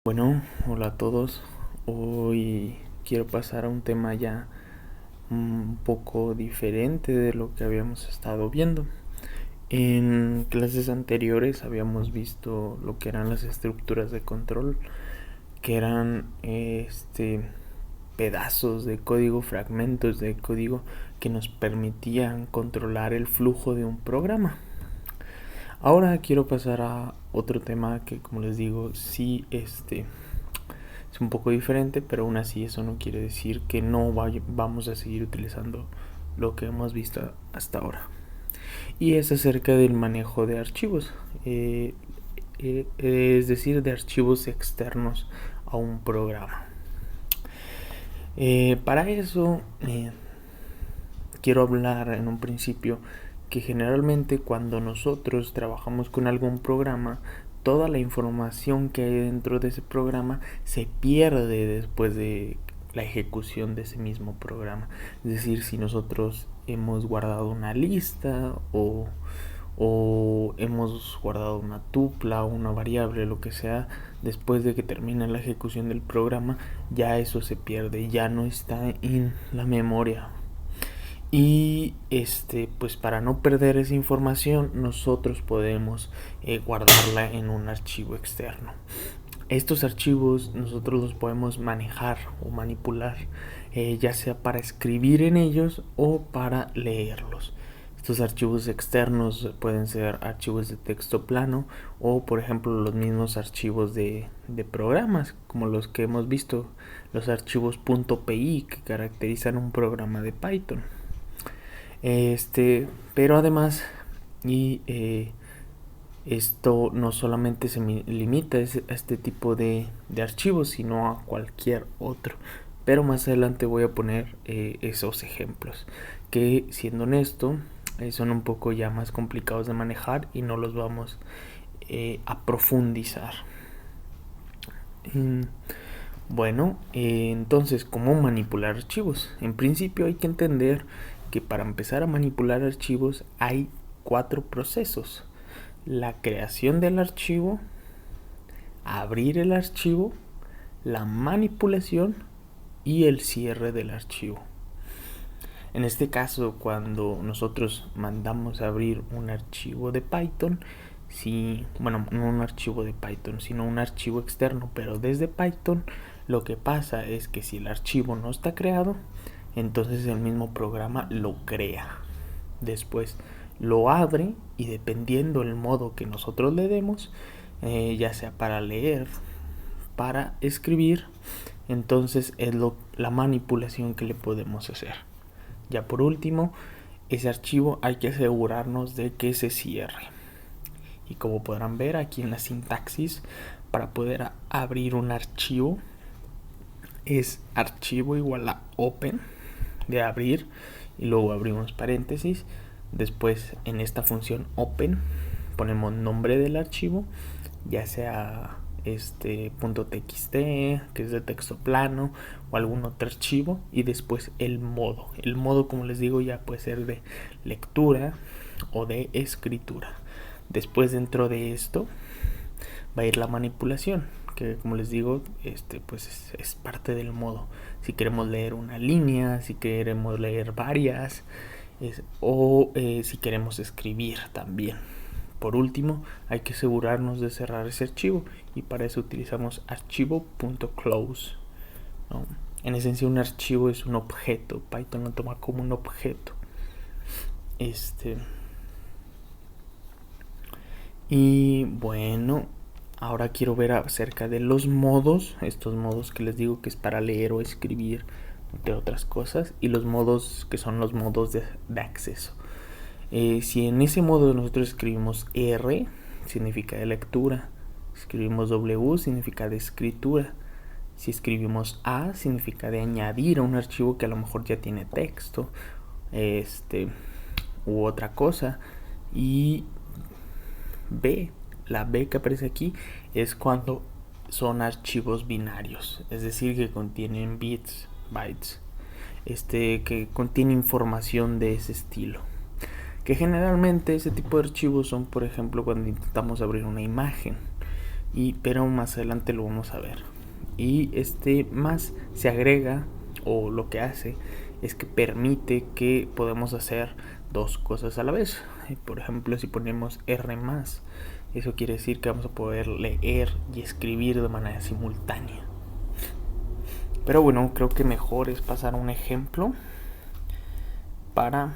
Bueno, hola a todos. Hoy quiero pasar a un tema ya un poco diferente de lo que habíamos estado viendo. En clases anteriores habíamos visto lo que eran las estructuras de control, que eran pedazos de código, fragmentos de código que nos permitían controlar el flujo de un programa. Ahora quiero pasar a otro tema que, como les digo, sí es un poco diferente, pero aún así eso no quiere decir que no vamos a seguir utilizando lo que hemos visto hasta ahora. Y es acerca del manejo de archivos, es decir, de archivos externos a un programa. Para eso quiero hablar en un principio que generalmente cuando nosotros trabajamos con algún programa, toda la información que hay dentro de ese programa se pierde después de la ejecución de ese mismo programa. Es decir, si nosotros hemos guardado una lista o hemos guardado una tupla o una variable, lo que sea, después de que termina la ejecución del programa, ya eso se pierde, ya no está en la memoria. Y pues para no perder esa información, nosotros podemos guardarla en un archivo externo. Estos archivos nosotros los podemos manejar o manipular, ya sea para escribir en ellos o para leerlos. Estos archivos externos pueden ser archivos de texto plano o, por ejemplo, los mismos archivos de programas, como los que hemos visto, los archivos .py que caracterizan un programa de Python. Pero además, esto no solamente se limita a este tipo de archivos, sino a cualquier otro. Pero más adelante voy a poner esos ejemplos, que siendo honesto, son un poco ya más complicados de manejar y no los vamos a profundizar. Bueno, entonces, ¿cómo manipular archivos? En principio hay que entender que para empezar a manipular archivos hay 4 procesos: la creación del archivo, abrir el archivo, la manipulación y el cierre del archivo. En este caso, cuando nosotros mandamos a abrir un archivo de Python, no un archivo de Python, sino un archivo externo, pero desde Python, lo que pasa es que si el archivo no está creado, entonces el mismo programa lo crea. Después lo abre y dependiendo el modo que nosotros le demos, ya sea para leer, para escribir, entonces es la manipulación que le podemos hacer. Ya por último, ese archivo hay que asegurarnos de que se cierre. Y como podrán ver aquí en la sintaxis, para poder abrir un archivo es archivo igual a open, de abrir, y luego abrimos paréntesis. Después en esta función open ponemos nombre del archivo, ya sea .txt, que es de texto plano, o algún otro archivo, y después el modo. El modo, como les digo, ya puede ser de lectura o de escritura. Después, dentro de esto va a ir la manipulación, que, como les digo, pues es parte del modo. Si queremos leer una línea, si queremos leer varias, o si queremos escribir también. Por último, hay que asegurarnos de cerrar ese archivo, y para eso utilizamos archivo.close, ¿no? En esencia, un archivo es un objeto. Python lo toma como un objeto. Y bueno, ahora quiero ver acerca de los modos, estos modos que les digo que es para leer o escribir, entre otras cosas, y los modos que son los modos de acceso. Si en ese modo nosotros escribimos R, significa de lectura. Escribimos W, significa de escritura. Si escribimos A, significa de añadir a un archivo que a lo mejor ya tiene texto, u otra cosa. Y B, la B que aparece aquí, es cuando son archivos binarios, es decir, que contienen bytes, que contiene información de ese estilo. Que generalmente ese tipo de archivos son, por ejemplo, cuando intentamos abrir una imagen. pero más adelante lo vamos a ver. Y este más se agrega, o lo que hace es que permite que podamos hacer dos cosas a la vez. Por ejemplo, si ponemos R+, eso quiere decir que vamos a poder leer y escribir de manera simultánea. Pero bueno, creo que mejor es pasar a un ejemplo para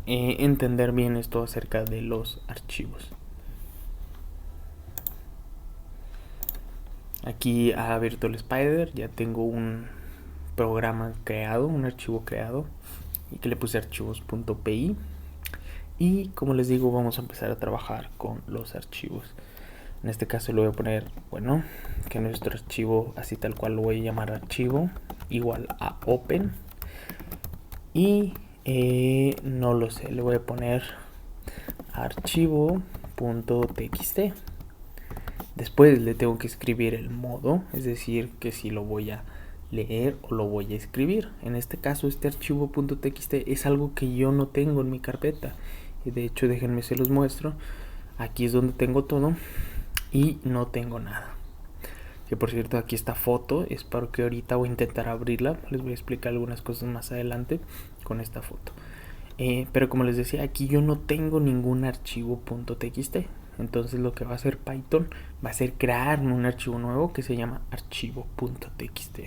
entender bien esto acerca de los archivos. Aquí a Virtual Spider ya tengo un programa creado, un archivo creado, y que le puse archivos.py. Y como les digo, vamos a empezar a trabajar con los archivos. En este caso le voy a poner, bueno, que nuestro archivo, así tal cual lo voy a llamar archivo, igual a open. Y no lo sé, le voy a poner archivo.txt. Después le tengo que escribir el modo, es decir, que si lo voy a leer o lo voy a escribir. En este caso, este archivo.txt es algo que yo no tengo en mi carpeta. Y de hecho, déjenme se los muestro. Aquí es donde tengo todo y no tengo nada. Que por cierto, aquí esta foto es porque ahorita voy a intentar abrirla. Les voy a explicar algunas cosas más adelante con esta foto. Pero como les decía, aquí yo no tengo ningún archivo.txt. Entonces lo que va a hacer Python va a ser crear un archivo nuevo que se llama archivo.txt.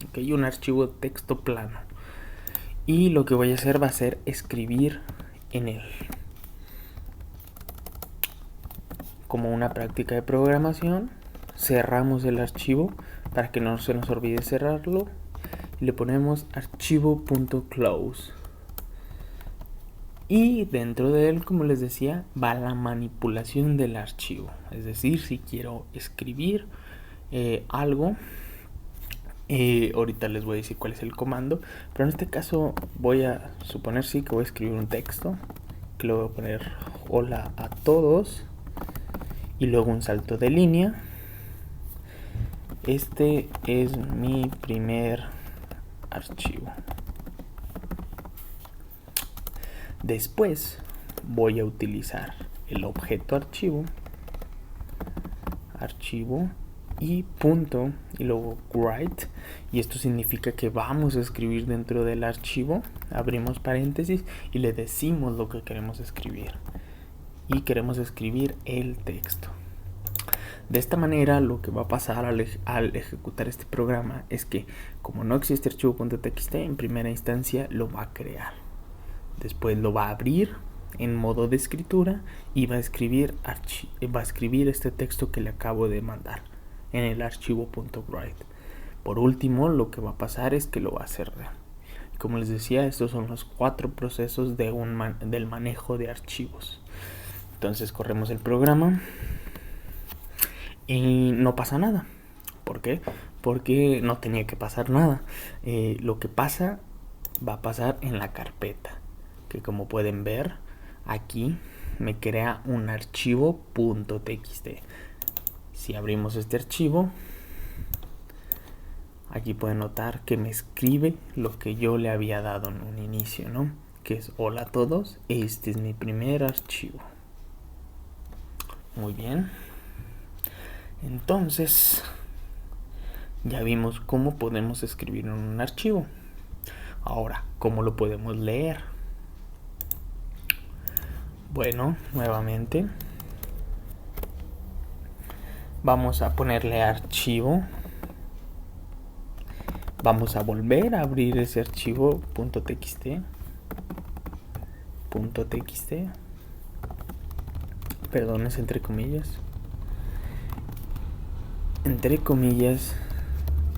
Okay, un archivo de texto plano. Y lo que voy a hacer va a ser escribir en él. Como una práctica de programación, cerramos el archivo para que no se nos olvide cerrarlo. Y le ponemos archivo.close. Y dentro de él, como les decía, va la manipulación del archivo. Es decir, si quiero escribir algo, ahorita les voy a decir cuál es el comando. Pero en este caso voy a suponer que voy a escribir un texto. Que le voy a poner hola a todos. Y luego un salto de línea. Este es mi primer archivo. Después voy a utilizar el objeto archivo y punto y luego write, y esto significa que vamos a escribir dentro del archivo, abrimos paréntesis y le decimos lo que queremos escribir, y queremos escribir el texto. De esta manera lo que va a pasar al ejecutar este programa es que, como no existe archivo.txt, en primera instancia lo va a crear. Después lo va a abrir en modo de escritura y va a escribir este texto que le acabo de mandar en el archivo.write. Por último, lo que va a pasar es que lo va a cerrar. Como les decía, estos son los 4 procesos del manejo de archivos. Entonces corremos el programa y no pasa nada. ¿Por qué? Porque no tenía que pasar nada. Lo que pasa va a pasar en la carpeta, que como pueden ver aquí me crea un archivo.txt. Si abrimos este archivo, aquí pueden notar que me escribe lo que yo le había dado en un inicio, ¿no? Que es hola a todos, este es mi primer archivo. Muy bien. Entonces ya vimos cómo podemos escribir en un archivo. Ahora, ¿cómo lo podemos leer? Bueno, nuevamente vamos a ponerle archivo. Vamos a volver a abrir ese archivo .txt. Perdón, es entre comillas.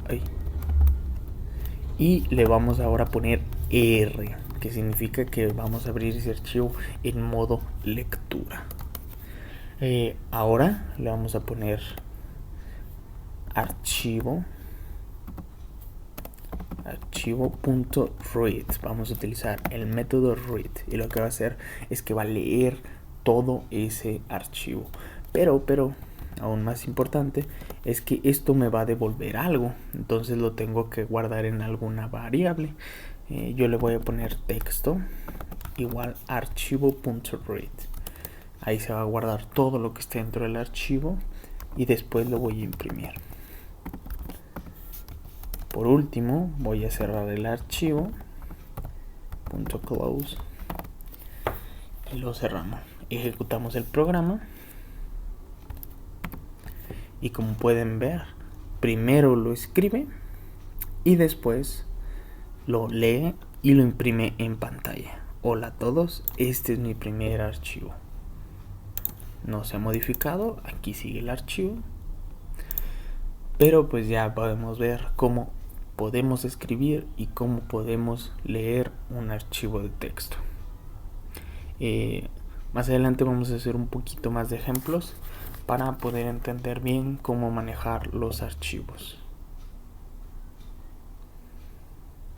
Ay. Y le vamos ahora a poner R, que significa que vamos a abrir ese archivo en modo lectura. Ahora le vamos a poner archivo.read. Vamos a utilizar el método read y lo que va a hacer es que va a leer todo ese archivo. Pero aún más importante es que esto me va a devolver algo, entonces lo tengo que guardar en alguna variable. Yo le voy a poner texto igual archivo.read. Ahí se va a guardar todo lo que esté dentro del archivo y después lo voy a imprimir. Por último, voy a cerrar el archivo .close y lo cerramos. Ejecutamos el programa y como pueden ver, primero lo escribe y después lo lee y lo imprime en pantalla. Hola a todos, este es mi primer archivo. No se ha modificado, aquí sigue el archivo. Pero pues ya podemos ver cómo podemos escribir y cómo podemos leer un archivo de texto. Más adelante vamos a hacer un poquito más de ejemplos para poder entender bien cómo manejar los archivos.